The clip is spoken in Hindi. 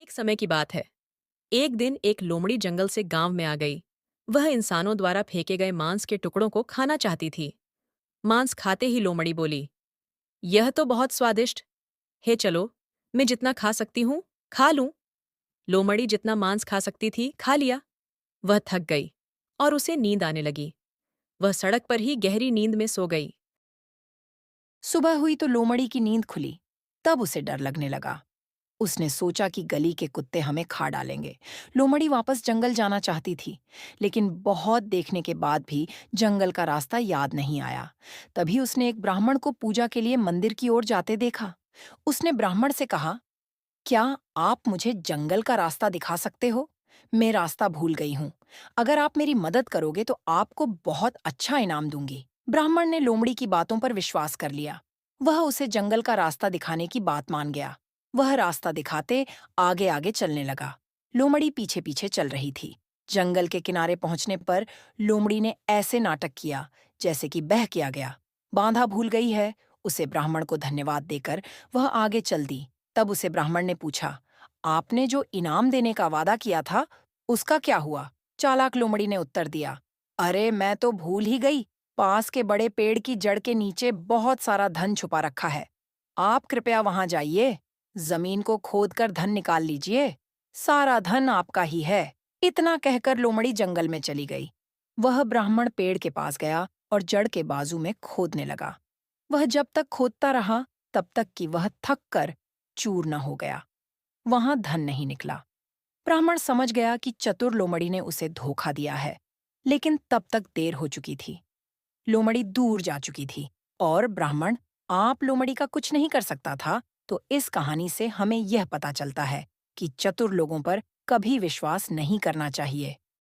एक समय की बात है। एक दिन एक लोमड़ी जंगल से गांव में आ गई। वह इंसानों द्वारा फेंके गए मांस के टुकड़ों को खाना चाहती थी। मांस खाते ही लोमड़ी बोली, यह तो बहुत स्वादिष्ट है। चलो, मैं जितना खा सकती हूँ खा लूं। लोमड़ी जितना मांस खा सकती थी खा लिया। वह थक गई और उसे नींद आने लगी। वह सड़क पर ही गहरी नींद में सो गई। सुबह हुई तो लोमड़ी की नींद खुली। तब उसे डर लगने लगा। उसने सोचा कि गली के कुत्ते हमें खा डालेंगे। लोमड़ी वापस जंगल जाना चाहती थी, लेकिन बहुत देखने के बाद भी जंगल का रास्ता याद नहीं आया। तभी उसने एक ब्राह्मण को पूजा के लिए मंदिर की ओर जाते देखा। उसने ब्राह्मण से कहा, क्या आप मुझे जंगल का रास्ता दिखा सकते हो? मैं रास्ता भूल गई हूँ। अगर आप मेरी मदद करोगे तो आपको बहुत अच्छा इनाम दूंगी। ब्राह्मण ने लोमड़ी की बातों पर विश्वास कर लिया। वह उसे जंगल का रास्ता दिखाने की बात मान गया। वह रास्ता दिखाते आगे आगे चलने लगा। लोमड़ी पीछे पीछे चल रही थी। जंगल के किनारे पहुंचने पर लोमड़ी ने ऐसे नाटक किया जैसे कि बह किया गया। बांधा भूल गई है। उसे ब्राह्मण को धन्यवाद देकर वह आगे चल दी। तब उसे ब्राह्मण ने पूछा, आपने जो इनाम देने का वादा किया था, उसका क्या हुआ? चालाक लोमड़ी ने उत्तर दिया, अरे मैं तो भूल ही गई। पास के बड़े पेड़ की जड़ के नीचे बहुत सारा धन छुपा रखा है। आप कृपया वहां जाइए, जमीन को खोदकर धन निकाल लीजिए। सारा धन आपका ही है। इतना कहकर लोमड़ी जंगल में चली गई। वह ब्राह्मण पेड़ के पास गया और जड़ के बाजू में खोदने लगा। वह जब तक खोदता रहा, तब तक कि वह थक कर चूर न हो गया। वहां धन नहीं निकला। ब्राह्मण समझ गया कि चतुर लोमड़ी ने उसे धोखा दिया है, लेकिन तब तक देर हो चुकी थी। लोमड़ी दूर जा चुकी थी और ब्राह्मण आप लोमड़ी का कुछ नहीं कर सकता था। तो इस कहानी से हमें यह पता चलता है कि चतुर लोगों पर कभी विश्वास नहीं करना चाहिए।